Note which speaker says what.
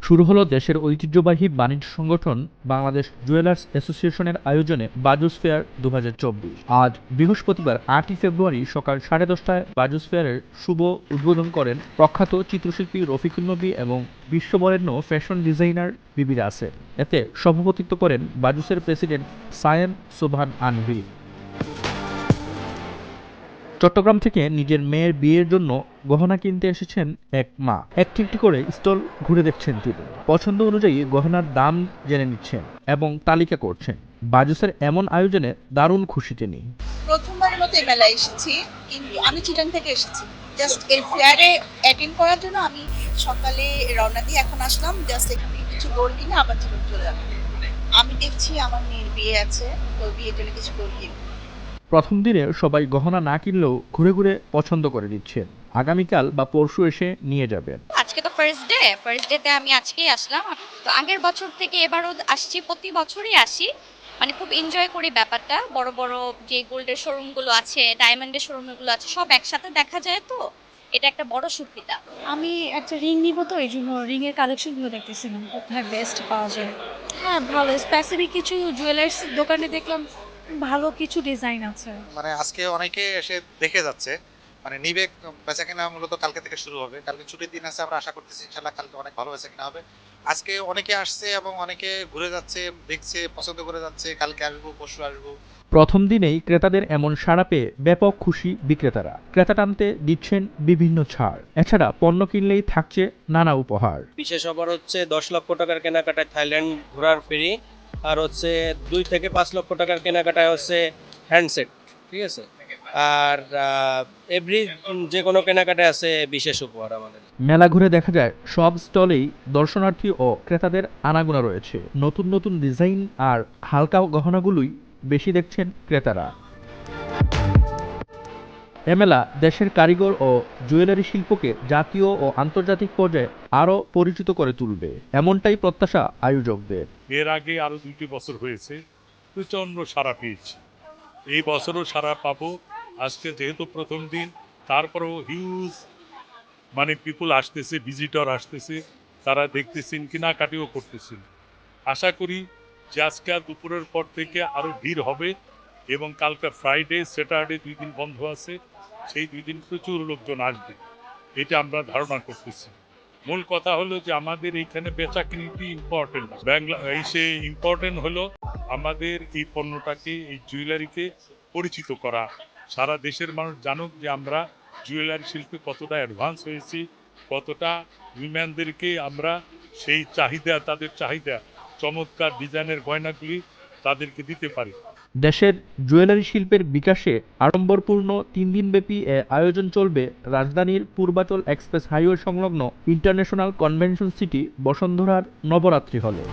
Speaker 1: শুরু হলো দেশের ঐতিহ্যবাহী বাণিজ্য সংগঠন বাংলাদেশ জুয়েলার্স অ্যাসোসিয়েশনের আয়োজনে বাজুস ফেয়ার ২০২৪। আজ বৃহস্পতিবার ৮ই ফেব্রুয়ারি সকাল 10:30টায় বাজুস ফেয়ারের শুভ উদ্বোধন করেন প্রখ্যাত চিত্রশিল্পী রফিকুল নবী এবং বিশ্ববরেণ্য ফ্যাশন ডিজাইনার বিবি রাসেল। এতে সভাপতিত্ব করেন বাজুসের প্রেসিডেন্ট সায়েম সোবহান আনভি। চট্টগ্রাম থেকে নিজের মেয়ের বিয়ের জন্য গহনা কিনতে এসেছেন এক মা। একটি একটি করে স্টল ঘুরে দেখছেন তিনি। পছন্দ অনুযায়ী গহনার দাম জেনে নিচ্ছেন এবং তালিকা করছেন। বাজুসের এমন আয়োজনে দারুণ খুশি তিনি।
Speaker 2: প্রথমবারের মতো এই মেলায় এসেছি, কিন্তু আমি চিটাং থেকে এসেছি জাস্ট এই ফেয়ারে অ্যাটেন্ড করার জন্য। আমি সকালে রওনা দিয়ে এখন আসলাম, জাস্ট এখান থেকে কিছু গোল্ড কিনে আবার চিটাং চলে যাবো। আমি দেখছি আমার মেয়ের বিয়ে আছে, তো বিয়ের জন্য কিছু গোল্ড কিনবো।
Speaker 1: প্রথম দিনে সবাই গহনা না কিনলেও ঘুরে ঘুরে পছন্দ করে দিচ্ছেন। আগামীকাল বা পরশু এসে নিয়ে যাবেন।
Speaker 3: আজকে তো ফার্স্ট ডেতে আমি আজকেই আসলাম। তো আগের বছর থেকে এবারও আসছি, প্রতি বছরই আসি। মানে খুব এনজয় করি ব্যাপারটা। বড় বড় যে গোল্ডের শোরুমগুলো আছে, ডায়মন্ডের শোরুমগুলো আছে, সব একসাথে দেখা যায়, তো এটা একটা বড় সুবিধা।
Speaker 4: আমি একটা রিং নিব, তো এই জন্য রিংয়ের কালেকশনগুলো দেখতেছিলাম কোথায় বেস্ট পাওয়া যায়। হ্যাঁ, ভালো স্পেসিফিক কিছু জুয়েলার্স দোকানে দেখলাম ভালো কিছু ডিজাইন আছে।
Speaker 5: মানে আজকে অনেকে এসে দেখে যাচ্ছে, মানে নিবে। বেচাকেনা মূলত কালকে থেকে শুরু হবে। কালকে ছুটির দিন আছে, আমরা আশা করতেছি ইনশাল্লাহ কালকে অনেক ভালো বেচাকেনা হবে। আজকে অনেকে আসছে এবং অনেকে ঘুরে যাচ্ছে, দেখছে, পছন্দ করে যাচ্ছে। কালকে আসবো, পরশু আসবো।
Speaker 1: প্রথম দিনেই ক্রেতাদের এমন সাড়া পেয়ে ব্যাপক খুশি বিক্রেতারা। ক্রেতা টানতে দিচ্ছেন বিভিন্ন ছাড়। এছাড়া পণ্য কিনলেই থাকছে নানা উপহার।
Speaker 6: বিশেষ অফার হচ্ছে 10 লক্ষ টাকার কেনাকাটায় থাইল্যান্ড ঘোরার ফ্রি, আর হচ্ছে 2 থেকে 5 লক্ষ টাকার কেনাকাটায় হচ্ছে হ্যান্ডসেট, ঠিক আছে। আর এভরি যে কোনো কেনাকাটায় আছে বিশেষ উপহার আমাদের।
Speaker 1: মেলা ঘুরে দেখা যায় সব স্টলেই দর্শনার্থী ও ক্রেতাদের আনাগোনা রয়েছে। নতুন নতুন ডিজাইন আর হালকা গহনাগুলোই বেশি দেখছেন ক্রেতারা। এ মেলা দেশের কারিগর ও জুয়েলারি শিল্পকে জাতীয় ও আন্তর্জাতিক পর্যায়ে আরও পরিচিত করে তুলবে, এমনটাই প্রত্যাশা আয়োজকদের।
Speaker 7: এর আগে আরো 2টি বছর হয়েছে, প্রচন্ড সাড়া পেয়েছি। এই বছরও সাড়া পাবো। আজকে যেহেতু প্রথম দিন, তারপরেও হিউজ পিপুল আসতেছে, ভিজিটর আসতেছে, তারা দেখতেছেন, কেনাকাটিও করতেছেন। আশা করি যে আজকে দুপুরের পর থেকে আরো ভিড় হবে এবং কালকে ফ্রাইডে স্যাটারডে 2 দিন বন্ধ আছে, সেই 2 দিন প্রচুর লোকজন আসবে, এটা আমরা ধারণা করতেছি। মূল কথা হলো যে আমাদের এইখানে বেচাকেনিটি ইম্পর্টেন্ট। বাংলাদেশে ইম্পর্টেন্ট হলো আমাদের এই পণ্যটাকে, এই জুয়েলারিকে পরিচিত করা। সারা দেশের মানুষ জানুক যে আমরা জুয়েলারি শিল্পে কতটা অ্যাডভান্স হয়েছি, কতটা উইমেনদেরকে আমরা সেই চাহিদা, তাদের চাহিদা চমৎকার ডিজাইনের গয়নাগুলি তাদেরকে দিতে পারি।
Speaker 1: দেশের জুয়েলারি শিল্পের বিকাশে আড়ম্বরপূর্ণ 3 দিনব্যাপী এ আয়োজন চলবে রাজধানীর পূর্বাচল এক্সপ্রেস হাইওয়ে সংলগ্ন ইন্টারন্যাশনাল কনভেনশন সিটি বসুন্ধরার নবরাত্রি হলে।